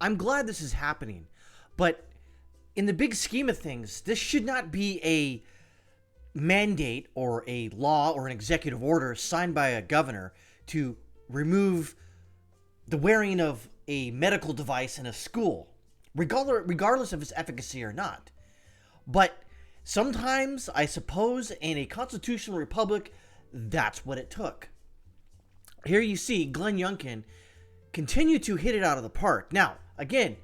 I'm glad this is happening, but in the big scheme of things, this should not be a mandate or a law or an executive order signed by a governor to remove the wearing of a medical device in a school, regardless of its efficacy or not. But sometimes, I suppose, in a constitutional republic, that's what it took. Here you see Glenn Youngkin continue to hit it out of the park. Now, again,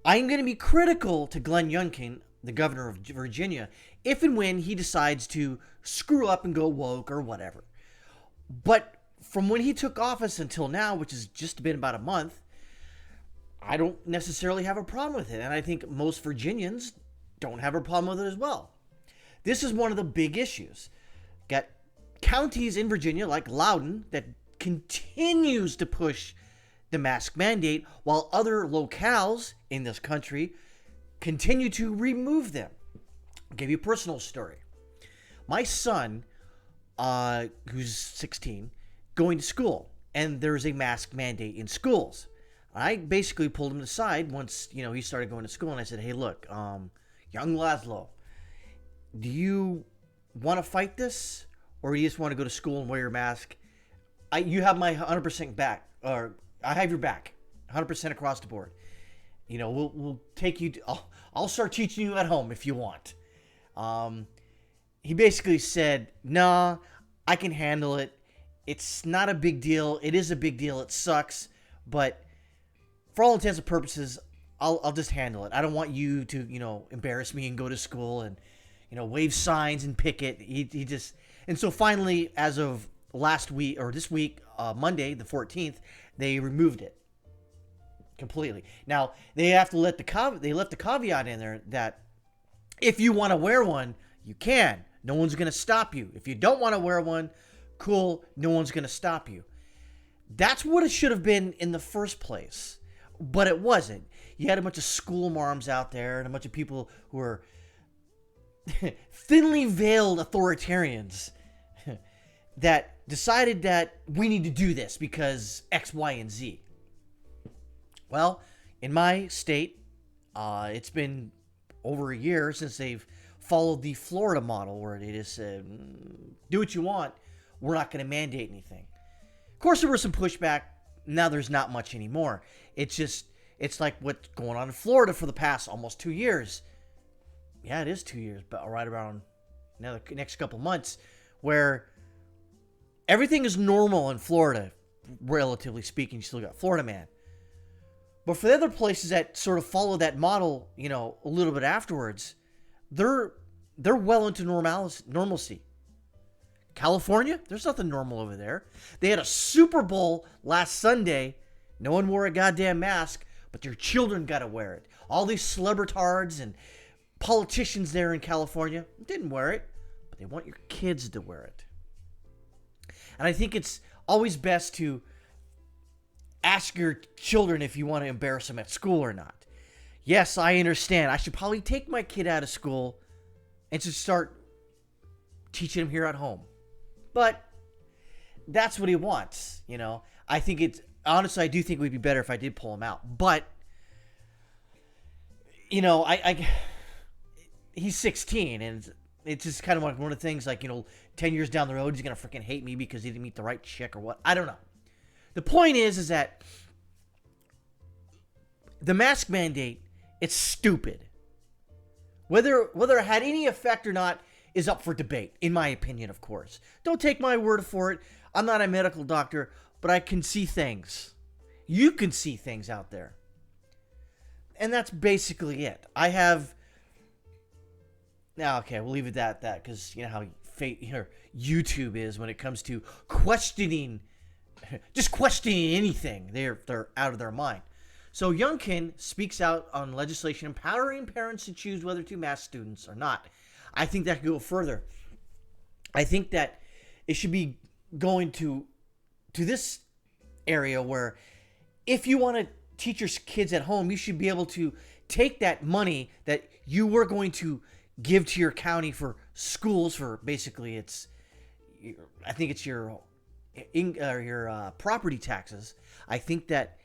I'm going to be critical to Glenn Youngkin, the governor of Virginia, if and when he decides to screw up and go woke or whatever. But from when he took office until now, which has just been about a month, I don't necessarily have a problem with it. And I think most Virginians don't have a problem with it as well. This is one of the big issues. Got counties in Virginia like Loudoun that continues to push the mask mandate, while other locales in this country continue to remove them. I'll give you a personal story. My son, who's 16, going to school, and there's a mask mandate in schools. I basically pulled him aside once, he started going to school, and I said, hey, look, young Laszlo, do you want to fight this, or do you just want to go to school and wear your mask? You have my 100% back, or I have your back, 100% across the board. We'll take you. I'll start teaching you at home if you want. He basically said, "Nah, I can handle it. It's not a big deal. It is a big deal. It sucks, but for all intents and purposes, I'll just handle it. I don't want you to, embarrass me and go to school and, wave signs and picket." He just, and so finally, as of last week or this week, Monday the 14th, they removed it completely. Now they have to let they left the caveat in there that if you want to wear one, you can. No one's going to stop you. If you don't want to wear one, cool. No one's going to stop you. That's what it should have been in the first place, but it wasn't. You had a bunch of school marms out there and a bunch of people who were thinly veiled authoritarians that decided that we need to do this because X, Y, and Z. Well, in my state, it's been over a year since they've followed the Florida model where they just said, do what you want. We're not going to mandate anything. Of course, there was some pushback. Now there's not much anymore. It's like what's going on in Florida for the past almost 2 years. Yeah, it is 2 years, but right around now the next couple months, where everything is normal in Florida, relatively speaking. You still got Florida Man. But for the other places that sort of follow that model, a little bit afterwards, they're well into normalcy. California, there's nothing normal over there. They had a Super Bowl last Sunday. No one wore a goddamn mask, but their children got to wear it. All these celebritards and politicians there in California didn't wear it, but they want your kids to wear it. And I think it's always best to ask your children if you want to embarrass them at school or not. Yes, I understand. I should probably take my kid out of school and just start teaching him here at home. But that's what he wants, I think honestly, I do think it would be better if I did pull him out. But, he's 16, and it's just kind of like one of the things, like, 10 years down the road, he's going to freaking hate me because he didn't meet the right chick or what. I don't know. The point is that the mask mandate, it's stupid. Whether it had any effect or not is up for debate, in my opinion, of course. Don't take my word for it. I'm not a medical doctor, but I can see things. You can see things out there. And that's basically it. I have... Now, okay, we'll leave it at that, because you know how YouTube is when it comes to questioning, just questioning anything. They're out of their mind. So Youngkin speaks out on legislation empowering parents to choose whether to mask students or not. I think that could go further. I think that it should be going to this area where if you want to teach your kids at home, you should be able to take that money that you were going to give to your county for schools, for basically I think it's your property taxes. I think that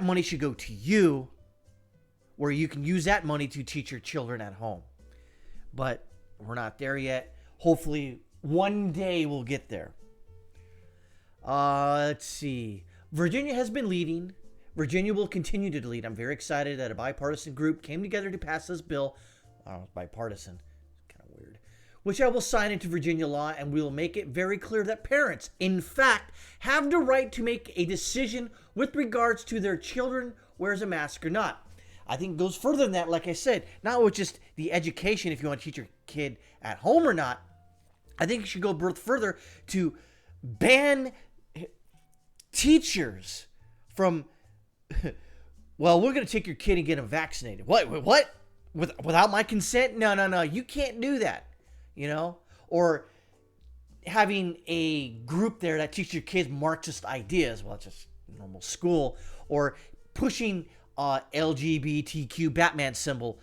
money should go to you where you can use that money to teach your children at home. But we're not there yet. Hopefully, one day we'll get there. Let's see. Virginia has been leading. Virginia will continue to lead. I'm very excited that a bipartisan group came together to pass this bill. I don't know, bipartisan. It's kind of weird. Which I will sign into Virginia law, and we will make it very clear that parents, in fact, have the right to make a decision with regards to their children wears a mask or not. I think it goes further than that, like I said, not with just the education, if you want to teach your kid at home or not. I think it should go further to ban teachers from, well, we're going to take your kid and get him vaccinated. What? Without my consent? No. You can't do that, you know? Or having a group there that teaches your kids Marxist ideas. Well, it's just normal school. Or pushing LGBTQ Batman symbol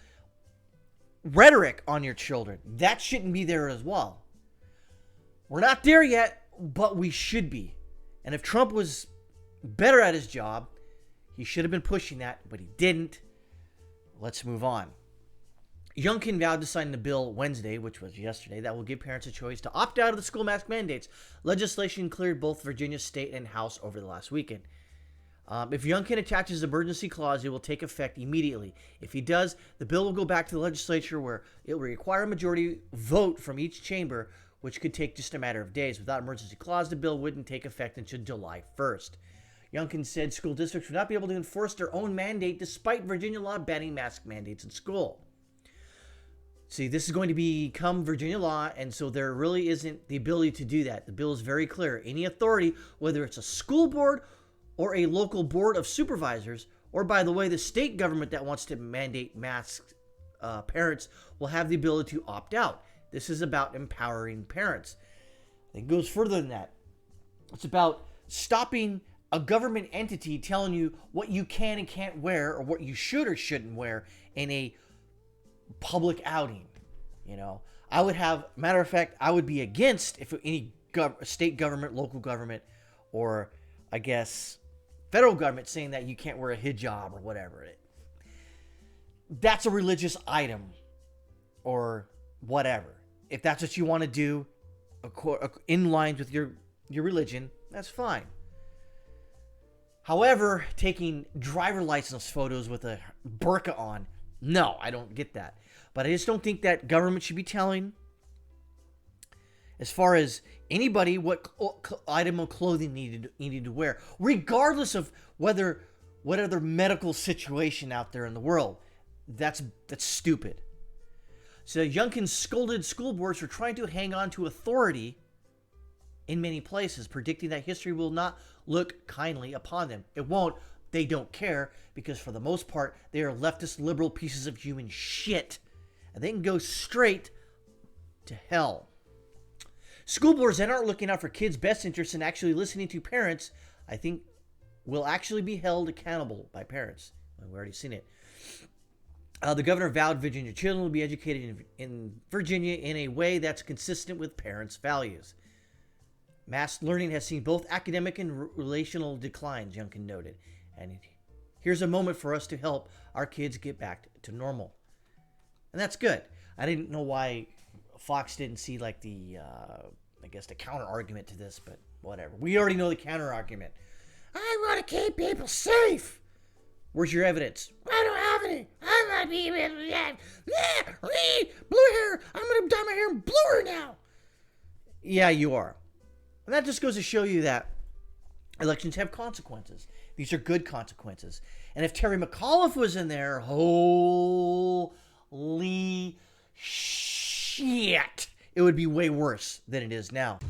rhetoric on your children. That shouldn't be there as well. We're not there yet, but we should be. And if Trump was better at his job, he should have been pushing that, but he didn't. Let's move on. Youngkin vowed to sign the bill Wednesday, which was yesterday, that will give parents a choice to opt out of the school mask mandates. Legislation cleared both Virginia State and House over the last weekend. If Youngkin attaches the emergency clause, it will take effect immediately. If he does, the bill will go back to the legislature where it will require a majority vote from each chamber, which could take just a matter of days. Without emergency clause, the bill wouldn't take effect until July 1st. Youngkin said school districts would not be able to enforce their own mandate despite Virginia law banning mask mandates in school. See, this is going to become Virginia law, and so there really isn't the ability to do that. The bill is very clear. Any authority, whether it's a school board or a local board of supervisors, or by the way, the state government that wants to mandate masks, parents will have the ability to opt out. This is about empowering parents. It goes further than that. It's about stopping a government entity telling you what you can and can't wear, or what you should or shouldn't wear in a public outing. You know, matter of fact, I would be against if any state government, local government, or I guess federal government saying that you can't wear a hijab or whatever. That's a religious item or whatever. If that's what you want to do in line with your religion, that's fine. However, taking driver license photos with a burqa on, no, I don't get that. But I just don't think that government should be telling, as far as anybody, what item of clothing needed to wear, regardless of what other medical situation out there in the world. That's stupid. So Youngkin scolded school boards for trying to hang on to authority in many places, predicting that history will not look kindly upon them. It won't. They don't care, because for the most part, they are leftist liberal pieces of human shit. And they can go straight to hell. School boards that aren't looking out for kids' best interests and actually listening to parents, I think, will actually be held accountable by parents. We've already seen it. The governor vowed Virginia children will be educated in Virginia in a way that's consistent with parents' values. Mass learning has seen both academic and relational declines, Youngkin noted. And here's a moment for us to help our kids get back to normal. And that's good. I didn't know why Fox didn't see like the counter argument to this, but whatever. We already know the counter argument. I want to keep people safe. Where's your evidence? I don't have any. I'm not being blue hair. I'm going to dye my hair bluer now. Yeah, you are. And that just goes to show you that elections have consequences. These are good consequences. And if Terry McAuliffe was in there, holy shit, it would be way worse than it is now.